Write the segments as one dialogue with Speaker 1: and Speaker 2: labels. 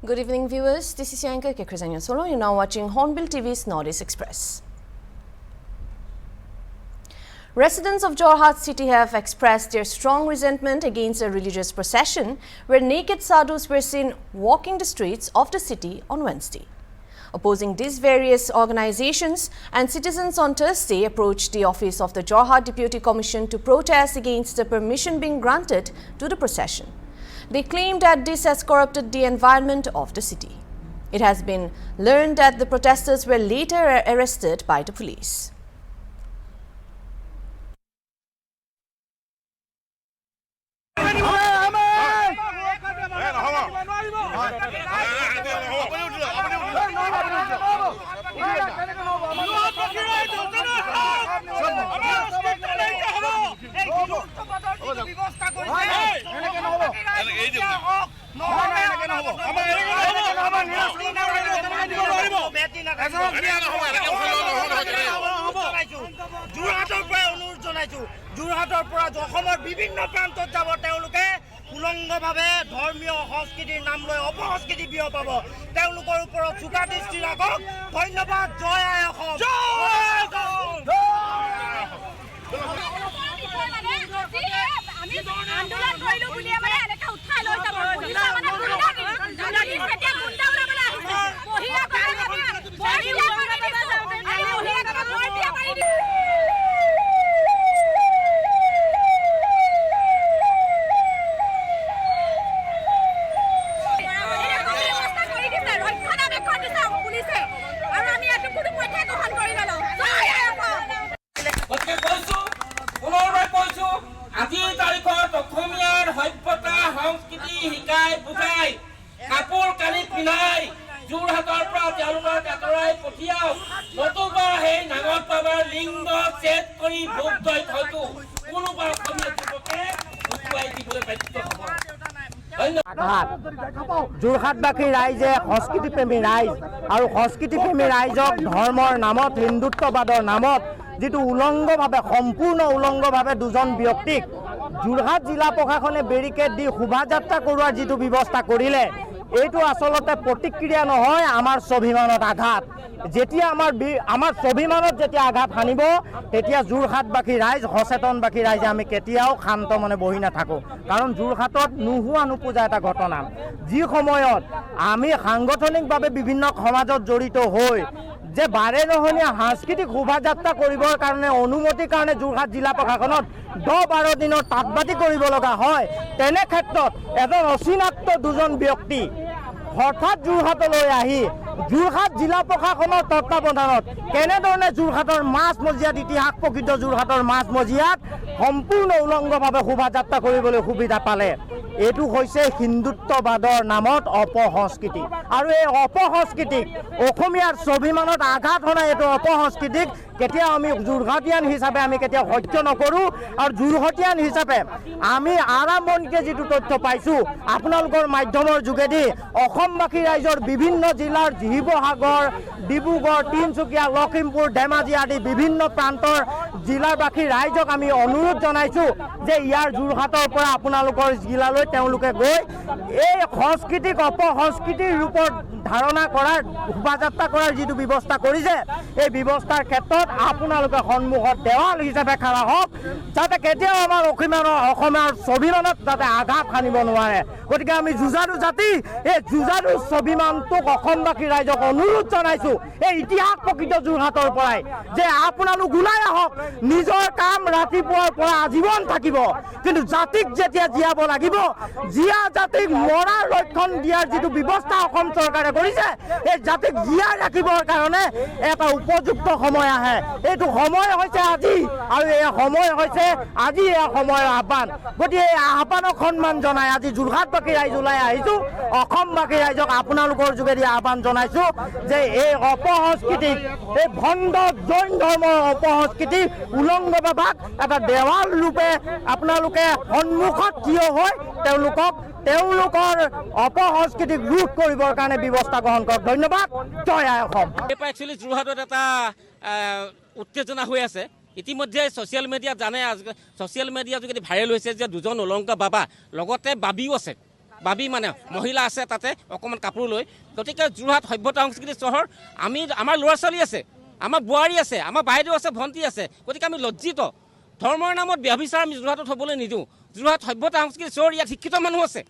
Speaker 1: Good evening, viewers. This is your anchor Kekrizanya Solo. You're now watching Hornbill TV's Northeast Express. Residents of Jorhat city have expressed their strong resentment against a religious procession where naked sadhus were seen walking the streets of the city on Wednesday. Opposing these various organizations and citizens on Thursday approached the office of the Jorhat Deputy Commission to protest against the permission being granted to the procession. They claimed that this has corrupted the environment of the city. It has been learned that the protesters were later arrested by the police.
Speaker 2: যোৰহাটৰ পৰা অসমৰ বিভিন্ন প্ৰান্তত যাব তেওঁলোকে উলংঘভাৱে ধৰ্মীয় সংস্কৃতিৰ নাম লৈ অপসংস্কৃতি বিয়পাব তেওঁলোকৰ ওপৰত চুকা দৃষ্টি ৰাখক ধন্যবাদ জয় আই অসম আমি আন্দোলন কৰিলো বুলি মানে এনেকা উঠাই লৈ যাব পুলিচে মানে জানালি পেটে গুন্ডা উলাবলৈ আহিছে বহিয়া কৰি বহিয়া কৰি যোৰহাটৰ পৰা তেওঁলোকক আঁতৰাই পঠিয়াওক নতুবা সেই নাঙত পাবৰ লিংগ চেট কৰি ভোট দয় হয়তো কোনোবা অসমীয়া যুৱকে উঠুৱাই দিবলৈ বাধ্য হ'ব।
Speaker 3: যোৰহাটবাসী ৰাইজে সংস্কৃতিপ্ৰেমী ৰাইজ আৰু সংস্কৃতিপ্ৰেমী ৰাইজক ধৰ্মৰ নামত হিন্দুত্ববাদৰ নামত যিটো উলংঘভাৱে সম্পূৰ্ণ উলংঘভাৱে দুজন ব্যক্তিক যোৰহাট জিলা প্ৰশাসনে বেৰিকেড দি শোভাযাত্ৰা কৰোৱাৰ যিটো ব্যৱস্থা কৰিলে এইটো আসলতে প্ৰতিক্ৰিয়া নহয় আমাৰ স্বাভিমানত আঘাত যেতিয়া আমাৰ স্বাভিমানত যেতিয়া আঘাত হানিব তেতিয়া যোৰহাটবাসী ৰাইজ সচেতনবাসী ৰাইজে আমি কেতিয়াও শান্ত মনে বহি নাথাকোঁ কাৰণ যোৰহাটত নোহোৱা নোপোজা এটা ঘটনা যি সময়ত আমি সাংগঠনিকভাৱে বিভিন্ন সমাজত জড়িত হৈ যে বাৰে নহনীয়া সাংস্কৃতিক শোভাযাত্ৰা কৰিবৰ কাৰণে অনুমতিৰ কাৰণে যোৰহাট জিলা প্ৰশাসনত 10-12 দিনৰ তাঁতবাতি কৰিব লগা হয় তেনে ক্ষেত্ৰত এজন অচিনাক্ত দুজন ব্যক্তি হঠাৎ যোৰহাটলৈ আহি যোৰহাট জিলা প্ৰশাসনৰ তত্ত্বাৱধানত কেনেধৰণে যোৰহাটৰ মাজমজিয়াত ইতিহাস প্ৰকৃত যোৰহাটৰ মাজমজিয়াত সম্পূৰ্ণ উলংঘভাৱে শোভাযাত্ৰা কৰিবলৈ সুবিধা পালে এইটো হৈছে হিন্দুত্ববাদৰ নামত অপসংস্কৃতি আৰু এই অপসংস্কৃতিক অসমীয়াৰ স্বাভিমানত আঘাত হনা এইটো অপসংস্কৃতিক কেতিয়া আমি যোৰহাটীয়ান হিচাপে আমি কেতিয়া সহ্য নকৰোঁ আৰু যোৰহাটীয়ান হিচাপে আমি আৰম্ভণিতে যিটো তথ্য পাইছোঁ আপোনালোকৰ মাধ্যমৰ যোগেদি অসমবাসী ৰাইজৰ বিভিন্ন জিলাৰ শিৱসাগৰ ডিব্ৰুগড় তিনিচুকীয়া লখিমপুৰ ধেমাজি আদি বিভিন্ন প্ৰান্তৰ জিলাবাসী ৰাইজক আমি অনুৰোধ জনাইছোঁ যে ইয়াৰ যোৰহাটৰ পৰা আপোনালোকৰ জিলালৈ তেওঁলোকে গৈ এই সংস্কৃতিক অপসংস্কৃতিৰ ৰূপত ধাৰণা কৰাৰ শোভাযাত্ৰা কৰাৰ যিটো ব্যৱস্থা কৰিছে এই ব্যৱস্থাৰ ক্ষেত্ৰত আপোনালোকে সন্মুখত দেৱাল হিচাপে খাৰা হওক যাতে কেতিয়াও আমাৰ অসমৰ স্বাভিমানত যাতে আঘাত সানিব নোৱাৰে গতিকে আমি যুঁজাৰু জাতি এই যুঁজাৰু স্বাভিমানটোক অসমবাসী ৰাইজক অনুৰোধ জনাইছোঁ এই ইতিহাস প্ৰকৃত যোৰহাটৰ পৰাই যে আপোনালোক ওলাই আহক নিজৰ কাম ৰাতিপুৱাৰ পৰা আজীৱন থাকিব কিন্তু জাতিক যেতিয়া জীয়াব লাগিব জীয়া জাতিক মৰাৰ লক্ষণ দিয়াৰ যিটো ব্যৱস্থা অসম চৰকাৰে কৰিছে এই জাতিক জীয়াই ৰাখিবৰ কাৰণে এটা উপযুক্ত সময় আহে এইটো সময় হৈছে আজি আৰু এই সময় হৈছে আজি এই সময়ৰ আহ্বান গতিকে এই আহ্বানক সন্মান জনাই আজি যোৰহাটবাসী ৰাইজ ওলাই আহিছোঁ অসমবাসী ৰাইজক আপোনালোকৰ যোগেদি আহ্বান জনাইছোঁ যে এই অপসংস্কৃতিক এই ভণ্ড জৈন ধৰ্মৰ অপসংস্কৃতি উলংঘভাৱাক এটা দেৱাল ৰূপে আপোনালোকে সন্মুখত থিয় হৈ তেওঁলোকৰ অপসংস্কৃতিক ৰোধ কৰিবৰ কাৰণে ব্যৱস্থা গ্ৰহণ কৰক ধন্যবাদ জয় আই অসম
Speaker 4: একচুৱেলি যোৰহাটত এটা উত্তেজনা হৈ আছে ইতিমধ্যে ছ'চিয়েল মিডিয়াত জানে ছ'চিয়েল মিডিয়া যোগেদি ভাইৰেল হৈছে যে দুজন অলংকাৰ বাবা লগতে বাবিও আছে বাবী মানে মহিলা আছে তাতে অকণমান কাপোৰ লৈ। গতিকে যোৰহাট সভ্যতা সংস্কৃতি চহৰ, আমি আমাৰ ল'ৰা ছোৱালী আছে, আমাৰ বোৱাৰী আছে, আমাৰ বাইদেউ আছে, ভণ্টি আছে। গতিকে আমি লজ্জিত। ধৰ্মৰ নামত ব্যভিচাৰ আমি যোৰহাটত হ'বলৈ নিদিওঁ। যোৰহাট সভ্যতা সংস্কৃতি চহৰ, ইয়াত শিক্ষিত মানুহ আছে,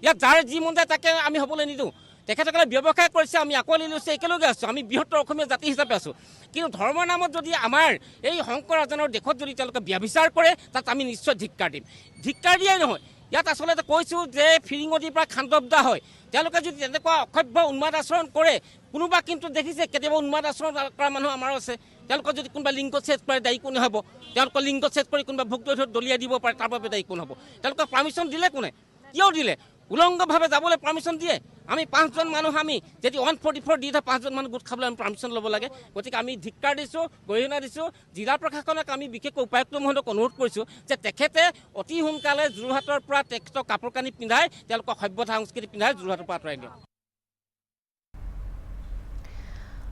Speaker 4: ইয়াত যাৰ যি মন যায় তাকে আমি হ'বলৈ নিদিওঁ। তেখেতসকলে ব্যৱসায় কৰিছে, আমি আঁকোৱালি লৈছোঁ, একেলগে আছোঁ, আমি বৃহত্তৰ অসমীয়া জাতি হিচাপে আছোঁ। কিন্তু ধৰ্মৰ নামত যদি আমাৰ এই শংকৰ ৰাজনৰ দেশত যদি তেওঁলোকে ব্যভিচাৰ কৰে, তাত আমি নিশ্চয় ধিক্কাৰ দিম। ধিক্কাৰ দিয়াই নহয়, ইয়াত আচলতে কৈছোঁ যে ফিৰিঙতিৰ পৰা খান্দবদা হয়। তেওঁলোকে যদি তেনেকুৱা অসভ্য উন্মাদ আচৰণ কৰে, কোনোবা কিন্তু দেখিছে কেতিয়াবা উন্মাদ আচৰণ কৰা মানুহ আমাৰো আছে। তেওঁলোকৰ যদি কোনোবা লিংগ ছেদ কৰে দায়ী কোনে হ'ব? তেওঁলোকৰ লিংগ ছেদ কৰি কোনোবা ভোগ দলিয়াই দিব পাৰে, তাৰ বাবে দায়ী কোন হ'ব? তেওঁলোকক পাৰ্মিশ্যন দিলে কোনে? কিয় দিলে? উলংগভাৱে যাবলৈ পাৰ্মিশ্যন দিয়ে? আমি 5জন মানুহ, আমি যদি 144 দি 5জন মানুহ গোট খাবলৈ আমি পাৰ্মিশ্যন ল'ব লাগে। গতিকে আমি ধিক্কাৰ দিছোঁ, গৰিহণা দিছোঁ। জিলা প্ৰশাসনক আমি বিশেষকৈ উপায়ুক্ত মহোদয়ক অনুৰোধ কৰিছোঁ যে তেখেতে অতি সোনকালে যোৰহাটৰ পৰা তেখেতক কাপোৰ কানি পিন্ধাই, তেওঁলোকক সভ্যতা সংস্কৃতি পিন্ধাই যোৰহাটৰ পৰা আঁতৰাই দিয়ক।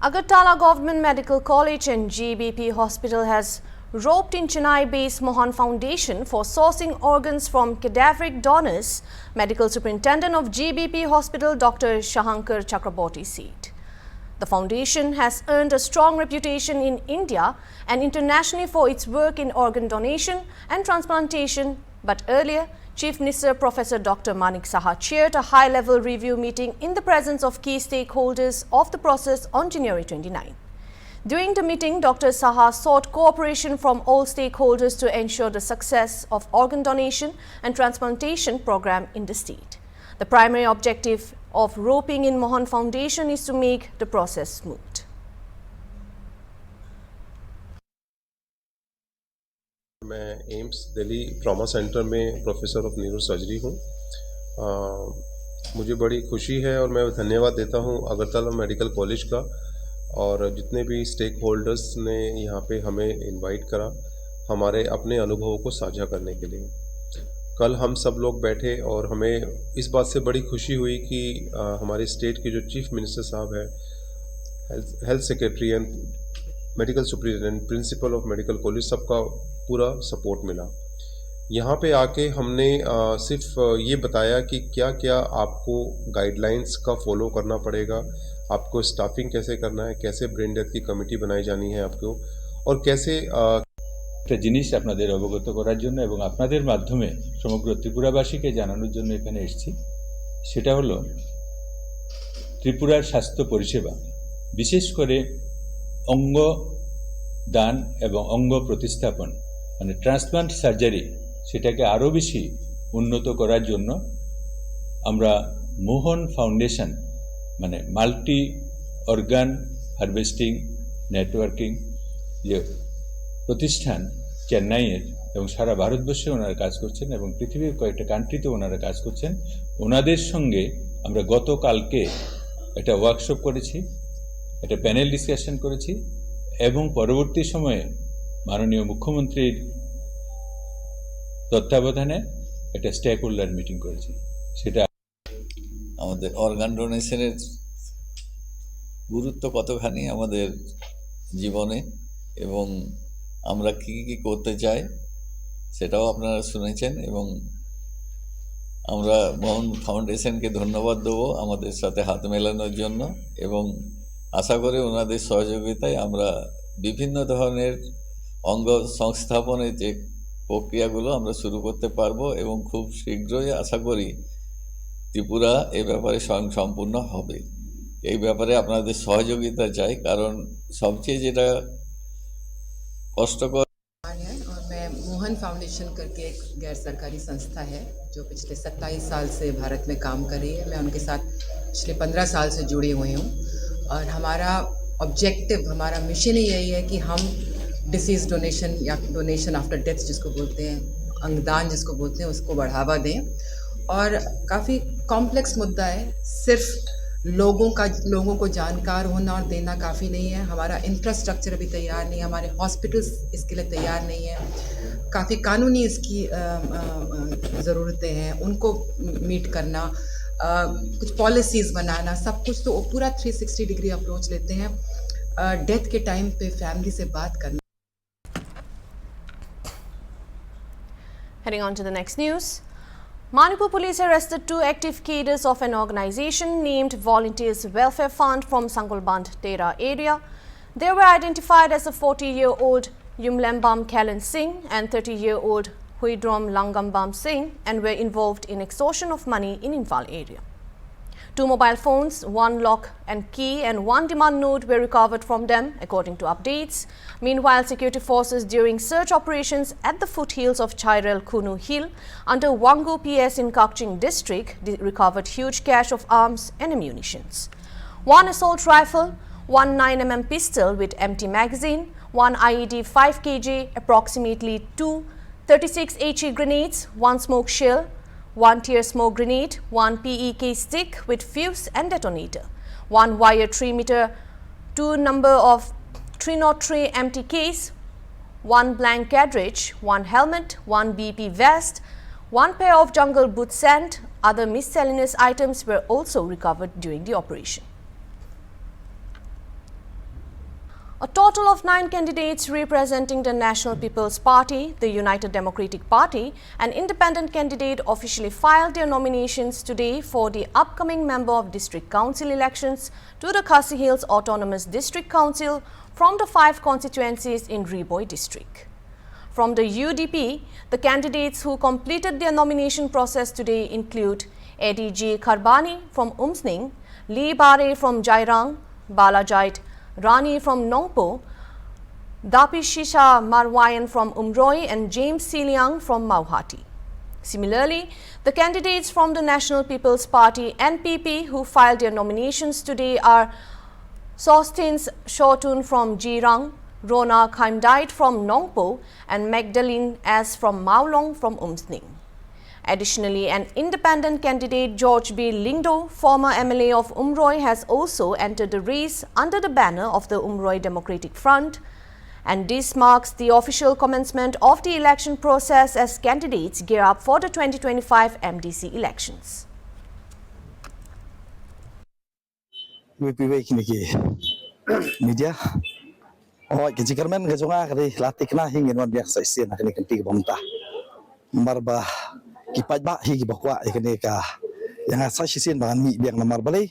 Speaker 1: Agartala Government Medical College and GBP Hospital has roped in Chennai-based Mohan Foundation for sourcing organs from cadaveric donors, Medical Superintendent of GBP Hospital Dr. Shahankar Chakraborty said. The foundation has earned a strong reputation in India and internationally for its work in organ donation and transplantation, but earlier, Chief Minister Professor Dr. Manik Saha chaired a high-level review meeting in the presence of key stakeholders of the process on January 29. During the meeting, Dr. Saha sought cooperation from all stakeholders to ensure the success of organ donation and transplantation program in the state. The primary objective of roping in Mohan Foundation is to make the process smooth.
Speaker 5: मैं AIIMS Delhi trauma centre में professor of neuro surgery हूँ। मुझे बड़ी खुशी है और मैं धन्यवाद देता हूँ अगरतला मेडिकल कॉलेज का और जितने भी स्टेक होल्डर्स ने यहाँ पे हमें इनवाइट करा हमारे अपने अनुभवों को साझा करने के लिए। कल हम सब लोग बैठे और हमें इस बात से बड़ी खुशी हुई कि हमारे स्टेट के जो चीफ मिनिस्टर साहब हैं, health secretary and medical superintendent, principle of medical college, सबका पूरा सपोर्ट मिला। यहाँ पे आके हमने सिर्फ ये बताया कि क्या क्या आपको गाइडलाइंस का फॉलो करना पड़ेगा, आपको स्टाफिंग कैसे करना है, कैसे ब्रेन डेथ की कमिटी बनाई जानी है आपको, और कैसे
Speaker 6: একটা জিনিস আপনাদের অবগত করার জন্য এবং আপনাদের মাধ্যমে সমগ্র ত্রিপুরাবাসীকে জানানোর জন্য এখানে এসেছি। সেটা হলো ত্রিপুরার স্বাস্থ্য পরিষেবা, বিশেষ করে অঙ্গ দান এবং অঙ্গ প্রতিস্থাপন মানে ট্রান্সপ্লান্ট সার্জারি, সেটাকে আরও বেশি উন্নত করার জন্য আমরা মোহন ফাউন্ডেশন মানে মাল্টি অর্গান হারভেস্টিং নেটওয়ার্কিং যে প্রতিষ্ঠান চেন্নাইয়ের এবং সারা ভারতবর্ষে ওনারা কাজ করছেন এবং পৃথিবীর কয়েকটা কান্ট্রিতে ওনারা কাজ করছেন, ওনাদের সঙ্গে আমরা গতকালকে একটা ওয়ার্কশপ করেছি, একটা প্যানেল ডিসকাশন করেছি এবং পরবর্তী সময়ে মাননীয় মুখ্যমন্ত্রীর তত্ত্বাবধানে একটা স্টেক হোল্ডার মিটিং করেছি। সেটা
Speaker 7: আমাদের অর্গান ডোনেশনের গুরুত্ব কতখানি আমাদের জীবনে এবং আমরা কী কী করতে চাই সেটাও আপনারা শুনেছেন এবং আমরা মোহন ফাউন্ডেশনকে ধন্যবাদ দেবো আমাদের সাথে হাত মেলানোর জন্য এবং আশা করি ওনাদের সহযোগিতায় আমরা বিভিন্ন ধরনের অঙ্গ সংস্থাপনের যে প্রক্রিয়াগুলো আমরা শুরু করতে পারবো এবং খুব শীঘ্রই আশা করি ত্রিপুরা এই ব্যাপারে স্বয়ংসম্পূর্ণ হবে। এই ব্যাপারে আপনাদের সহযোগিতা চাই, কারণ সবচেয়ে যেটা কষ্টকর।
Speaker 8: और मैं मोहन फाउंडेशन करके एक गैर सरकारी संस्था है जो पिछले 27 साल से भारत में काम कर रही है। मैं उनके साथ पिछले 15 साल से जुड़ी हुई हूँ और हमारा ऑब्जेक्टिव, हमारा मिशन ही यही है कि हम डिसीज़ डोनेशन या डोनेशन आफ्टर डेथ जिसको बोलते हैं, अंगदान जिसको बोलते हैं, उसको बढ़ावा दें। और काफ़ी कॉम्प्लेक्स मुद्दा है, सिर्फ लोगों को जानकार होना और देना काफ़ी नहीं है। हमारा इंफ्रास्ट्रक्चर अभी तैयार नहीं है, हमारे हॉस्पिटल्स इसके लिए तैयार नहीं है, काफ़ी कानूनी इसकी ज़रूरतें हैं, उनको मीट करना, कुछ पॉलिसीज़ बनाना, सब कुछ। तो पूरा 360 डिग्री अप्रोच लेते हैं। डेथ के टाइम पे फैमिली से बात करना।
Speaker 1: Heading on to the next news. Manipur police arrested 2 active cadres of an organization named Volunteers Welfare Fund from Sangolband Tera area. They were identified as a 40-year-old Yumlembam Kalen Singh and 30-year-old Huidrom Langambam Singh and were involved in extortion of money in Imphal area. 2 mobile phones, 1 lock and key and 1 demand note were recovered from them, according to updates. Meanwhile, security forces during search operations at the foothills of Chairel Kunu Hill under Wango PS in Kakching district recovered huge cache of arms and ammunitions. 1 assault rifle, 1 9mm pistol with empty magazine, 1 IED 5 kg, approximately 2 36 HE grenades, 1 smoke shell, 1 tear smoke grenade, 1 PEK stick with fuse and detonator, 1 wire 3 meter, 2 number of 303 empty case, 1 blank cartridge, 1 helmet, 1 BP vest, 1 pair of jungle boot scent. Other miscellaneous items were also recovered during the operation. A total of 9 candidates representing the National People's Party, the United Democratic Party, and independent candidate officially filed their nominations today for the upcoming Member of District Council elections to the Khasi Hills Autonomous District Council from the 5 constituencies in Riboy district. From the UDP, the candidates who completed their nomination process today include Eddie G. Kharbani from Umsning, Lee Bare from Jairang, Balajait Rani from Nongpo, Dapishisha Marwayan from Umroi and James Siliang from Mauhati. Similarly, the candidates from the National People's Party NPP who filed their nominations today are Sostins Shotun from Jirang, Rona Khaimdait from Nongpo and Magdalene S. from Maulong from Umsning. Additionally, an independent candidate, George B. Lingdo, former MLA of Umroi, has also entered the race under the banner of the Umroi Democratic Front. And this marks the official commencement of the election process as candidates gear up for the 2025 MDC elections.
Speaker 9: Media oh kejikarmen kejunga kali latikna hingin wan biak saisian kini kenti bomta marba kipat ba higi bakwa ikene ka yang saisian bangan mi biang namar balai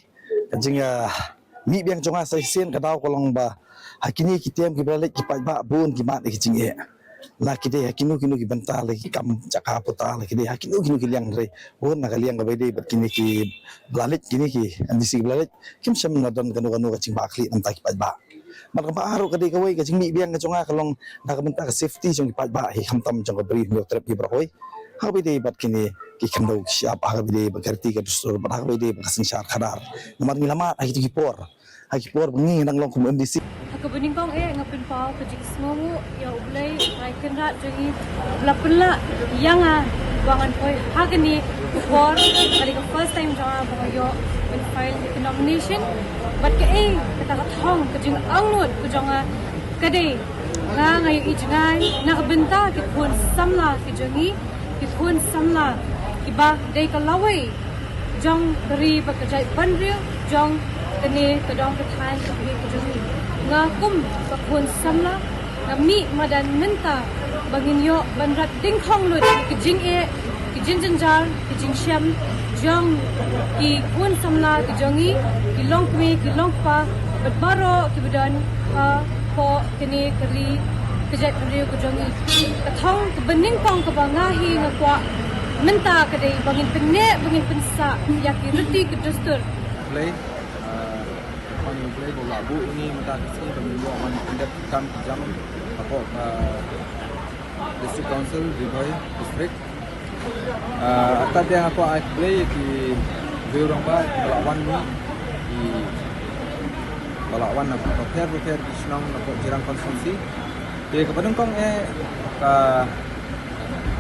Speaker 9: kejinga mi biang junga saisian kadau kolong ba hakini kitem kibalai kipat ba bun kimat ikijinge la kide hakinu kinu kibanta lagi kam caka puta lagi de hakinu kinu kiliang re bun nakaliang gabai de kini ki blalit kini ki andisi blalit kim sem nadon kanu kacing bakli namta kipat ba Markapaaro kadi kaway kajing mi biang kajunga kalong nakabenta ka safety jong ipat ba hi hamtam jong kabri mi trip gi brahoy habi de bat kini ki khandau siap habi de bagarti ka dusur ba habi de bakasing syar khadar namar ngilama ai ti por bengi nang long kum MDC
Speaker 10: aku beningkong ngapin pau kajik smomu ya ublai ai kenrat jadi lapla yang bangan koi hagani por kali ka first time jang ba yo when file the nomination but ke kata thong kajing angnut ku jonga kade nga ngai ijngai nakabenta ki khun samla ki jangi ki khun samla ki ba dei ka lawai jong ri ba ka jai banril jong kene kadong ka than ka bi ka jangi nga kum ka khun samla ngami madan menta bangin yo banrat ding khong lu ki jing ki jinjanjar ki jingsham jong ki khun samla ki jangi ki longkwe ki longpa baro ki badan po kene kali kejat beliau ke jangi kathong ke bening pong ke bangahi ngakwa menta kade bangin penek bangin pensa yakin reti ke dustur
Speaker 11: play ko labu ini menta kesi pemilu aman tindak kam jam apa district council Riboy district atas dia apa play di orang ba lawan ni di lawan nak repair di senang nak jirang konsumsi dia kepada kong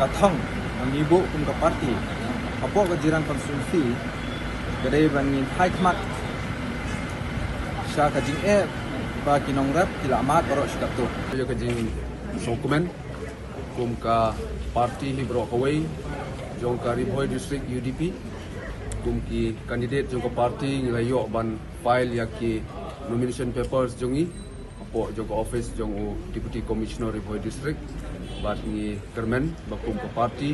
Speaker 11: ka thong mengibu kum ka parti apa ka jirang konsumsi gede bangin hikmat sya ka jing ba kinong rap kilamat oro shikatu yo ka jing dokumen kum ka parti hi bro kawai jong ka Riboy district UDP kum ki candidate jong ka parti ngayo ban file yaki nomination papers jongi po joko office jong deputy commissioner Riboy district bat ni kermen bakum ke parti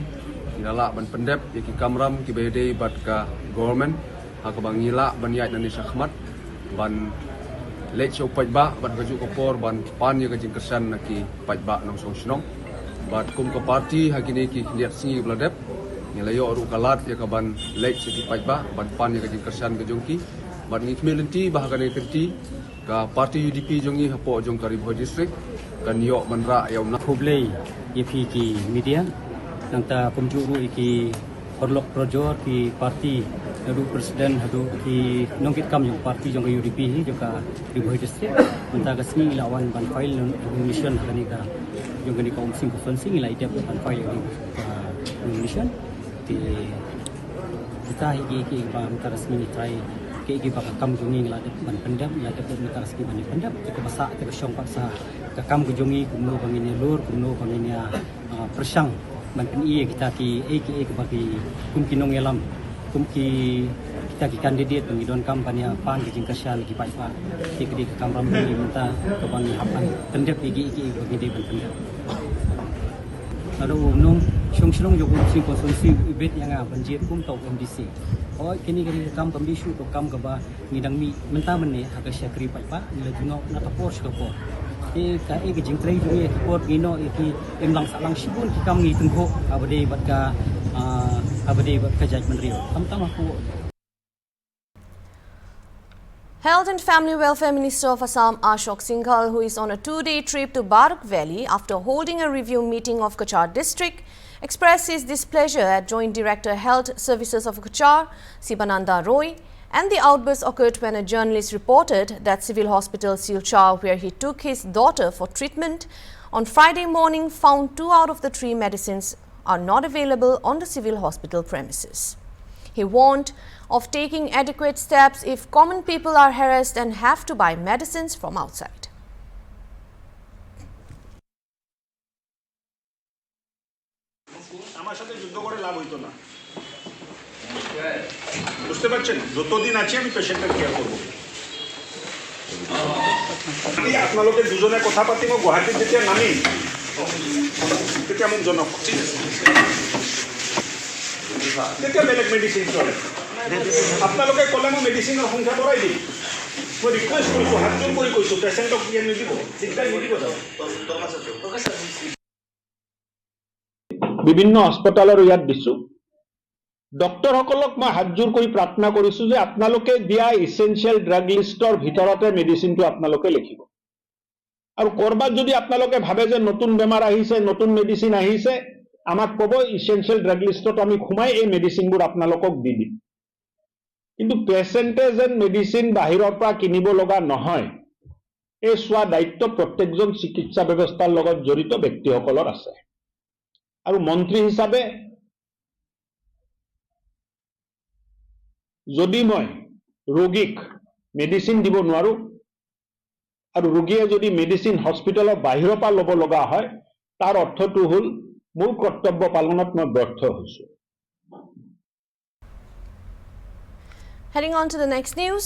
Speaker 11: Ngilala ban pendep yaki kamram ki bede bat ka government ha ka bangila ban yai nani sakhmat ban lek chok pajba ban kaju kopor ban pan ya kajing kersan naki pajba nang song snong bat kum ka parti ha kini ki liat singi bladep ngelayo ru kalat ya ka ban lek seki pajba ban pan ya kajing kersan kajongki bat ngikmelenti bahagane kerti ka parti UDP jongi hapo jong kari Bhoi district kan yo manra ya na
Speaker 12: Hublay yepi ki media nangta kumjuru iki perlok projor ki parti hadu presiden hadu ki nongkit kam yung parti jong UDP hi joka di Bhoi district nangta kasni lawan ban file mission kani ka yung kani kaum sing conferencing ila ide ban file yung mission ti kita iki ba nangta resmi try ki ba kam jungi la de ban pendam la de nangta resmi ban pendam ke basa ke syong paksa ka kam jungi kumno bangini lur kumno bangini persang banten iya kita ki ke bagi kumkinong yalam kumki kita ki kandidat pengidon kampanye pan ki jingkasal ki paipa ki ke kamram ni minta ke bangi hapan tendep iki bagi de tendep lalu umnong syong yo sing konsumsi bet yang banjir kum tau MDC kini kam pembisu to kam ke ba ngidang mi menta meneh aga syakri paipa nila jungau na tapor skopor ka jing trai tu ye kot gino iki emlang salang sibun ki kam ni tengho abade bat ka judgment rio tam aku.
Speaker 1: Health and Family Welfare Minister of Assam Ashok Singhal, who is on a 2-day trip to Barak Valley after holding a review meeting of Cachar district, expressed his displeasure at Joint Director Health Services of Cachar, Sibananda Roy, and the outburst occurred when a journalist reported that Civil Hospital Silchar, where he took his daughter for treatment, on Friday morning found 2 out of the 3 medicines are not available on the civil hospital premises. He warned of taking adequate steps if common people are harassed and have to buy medicines from outside.
Speaker 13: বুঝতে পারছেন যতদিন আছি আমি পেশেন্টের care করব আমি আপনাদের দুজনে কথা পাতিম গুৱাহাটীত যেতিয়া নামিম তেতিয়া মোক জনাওক ঠিক আছে তেতিয়া বেলেগ মেডিচিন চলে আপোনালোকে ক'লে মই মেডিচিনৰ সংখ্যা বঢ়াই দিম মই ৰিকুৱেষ্ট কৰিছোঁ হাত জোৰ কৰি কৈছোঁ পেচেণ্টক দিয়ে নিদিব দিগদাৰ নিদিব বিভিন্ন হস্পিটালৰ ইয়াত দিছোঁ ডক্টৰসকলক মই হাত জোৰ কৰি প্ৰাৰ্থনা কৰিছোঁ যে আপোনালোকে দিয়া ইসেনশিয়াল ড্ৰাগ লিষ্টৰ ভিতৰতে মেডিচিনটো আপোনালোকে লিখিব আৰু কৰবাত যদি আপোনালোকে ভাবে যে নতুন বেমাৰ আহিছে নতুন মেডিচিন আহিছে আমাক ক'ব ইসেনশিয়াল ড্ৰাগ লিষ্টত আমি খুমাই এই মেডিচিনবোৰ আপোনালোকক দি দিম কিন্তু পেচেণ্টে যেন মেডিচিন বাহিৰৰ পৰা কিনিব লগা নহয় এই চোৱা দায়িত্ব প্ৰত্যেকজন চিকিৎসা ব্যৱস্থাৰ লগত জড়িত ব্যক্তিসকলৰ আছে আৰু মন্ত্ৰী হিচাপে যদি মই ৰোগীক মেডিচিন দিব নোৱাৰো আৰু ৰোগীয়ে যদি মেডিচিন হস্পিটেলৰ বাহিৰৰ পৰা ল'ব লগা হয় তাৰ অৰ্থটো হ'ল মোৰ কৰ্তব্য পালনত মই ব্যৰ্থ হৈছো।
Speaker 1: Heading on to the next news,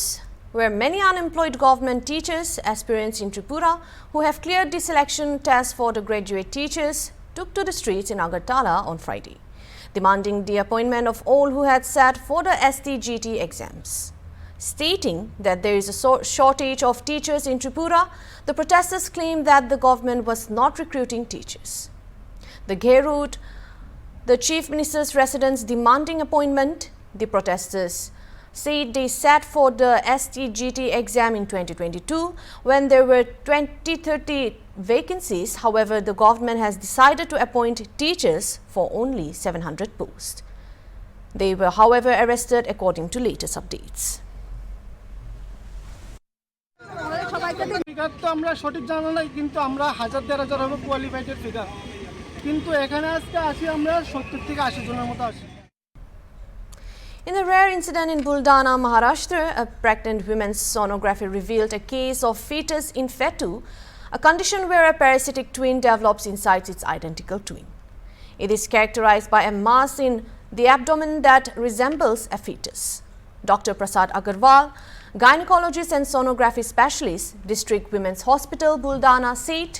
Speaker 1: where many unemployed government teachers, aspirants in Tripura, who have cleared the selection test for the graduate teachers, took to the streets in Agartala on Friday, demanding the appointment of all who had sat for the STGT exams. Stating that there is a shortage of teachers in Tripura, the protesters claimed that the government was not recruiting teachers. The Gherut, the Chief Minister's residence demanding appointment, the protesters said they sat for the STGT exam in 2022 when there were 20-30 vacancies. However, the government has decided to appoint teachers for only 700 posts. They were, however, arrested according to latest updates.
Speaker 14: Figure তো আমরা সঠিক জানা নাই কিন্তু আমরা 1000-1500 হবে কোয়ালিফাইডের figure কিন্তু এখানে আজকে আসি আমরা 70 থেকে 80 জনের মতো আসি।
Speaker 1: In a rare incident in Buldana, Maharashtra, a pregnant woman's sonography revealed a case of fetus in fetu, a condition where a parasitic twin develops inside its identical twin. It is characterized by a mass in the abdomen that resembles a fetus. Dr. Prasad Agarwal, gynecologist and sonography specialist, District Women's Hospital, Buldana, said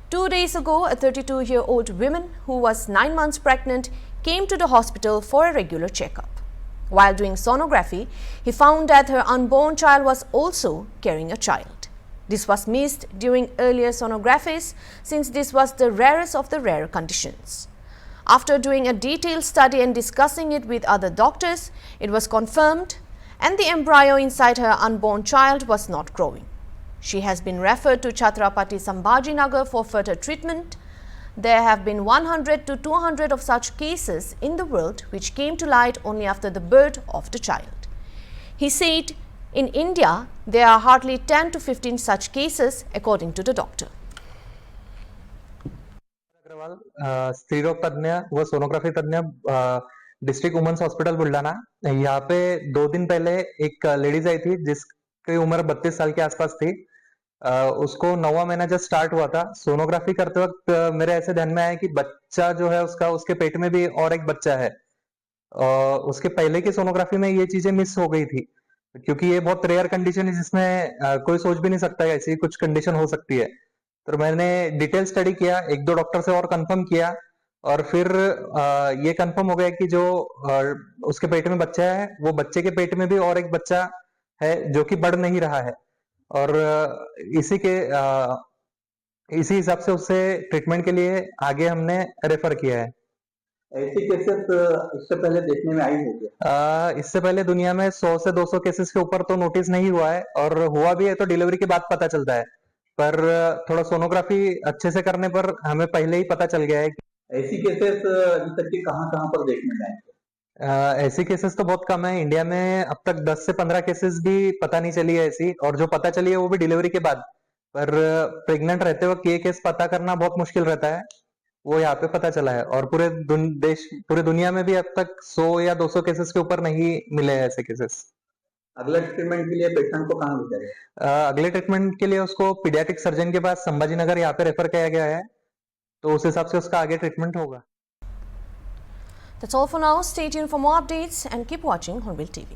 Speaker 1: 2 days ago a 32-year-old woman who was 9 months pregnant came to the hospital for a regular checkup. While doing sonography, he found that her unborn child was also carrying a child. This was missed during earlier sonographies since this was the rarest of the rare conditions. After doing a detailed study and discussing it with other doctors, it was confirmed and the embryo inside her unborn child was not growing. She has been referred to Chhatrapati Sambhajinagar for further treatment. There have been 100 to 200 of such cases in the world which came to light only after the birth of the child. He said in India there are hardly 10 to 15 such cases according to the doctor.
Speaker 15: स्त्रीरोग तज्ञ व sonography तज्ञ district women's hospital Buldhana. यहाँ पे 2 दिन पहले एक ladies आई थी जिसकी उम्र 32 साल के आसपास थी। उसको 9वां महीना जब स्टार्ट हुआ था, सोनोग्राफी करते वक्त मेरे ऐसे ध्यान में आया कि बच्चा जो है उसका उसके पेट में भी और एक बच्चा है। उसके पहले की सोनोग्राफी में ये चीजें मिस हो गई थी, क्योंकि ये बहुत रेयर कंडीशन है जिसमें कोई सोच भी नहीं सकता है ऐसी कुछ कंडीशन हो सकती है। तो मैंने डिटेल स्टडी किया, 1-2 डॉक्टर से और कंफर्म किया और फिर ये कंफर्म हो गया कि जो उसके पेट में बच्चा है वो बच्चे के पेट में भी और एक बच्चा है जो कि बढ़ नहीं रहा है और इसी हिसाब से उससे ट्रीटमेंट के लिए आगे हमने रेफर किया है।
Speaker 9: ऐसी केसेस इससे पहले देखने में आई होगी?
Speaker 15: इससे पहले दुनिया में 100 से 200 केसेस के ऊपर तो नोटिस नहीं हुआ है और हुआ भी है तो डिलीवरी के बाद पता चलता है, पर थोड़ा सोनोग्राफी अच्छे से करने पर हमें पहले ही पता चल गया है कि
Speaker 9: ऐसी केसेस अभी तक के कहाँ पर देखने में आए?
Speaker 15: ऐसी केसेस तो बहुत कम है। इंडिया में अब तक 10 से 15 केसेस भी पता नहीं चली है ऐसी, और जो पता चली है वो भी डिलीवरी के बाद। पर प्रेग्नेंट रहते वक्त ये केस पता करना बहुत मुश्किल रहता है, वो यहाँ पे पता चला है और पूरे दुनिया में भी अब तक 100 या 200 केसेस के ऊपर नहीं मिले हैं ऐसे केसेस।
Speaker 9: अगले ट्रीटमेंट के लिए पेशेंट को कहाँ भेजा गया?
Speaker 15: अगले ट्रीटमेंट के लिए उसको पीडियाट्रिक सर्जन के पास संभाजीनगर यहाँ पे रेफर किया गया है, तो उस हिसाब से उसका आगे ट्रीटमेंट होगा।
Speaker 1: That's all for now. Stay tuned for more updates and keep watching Hornbill TV.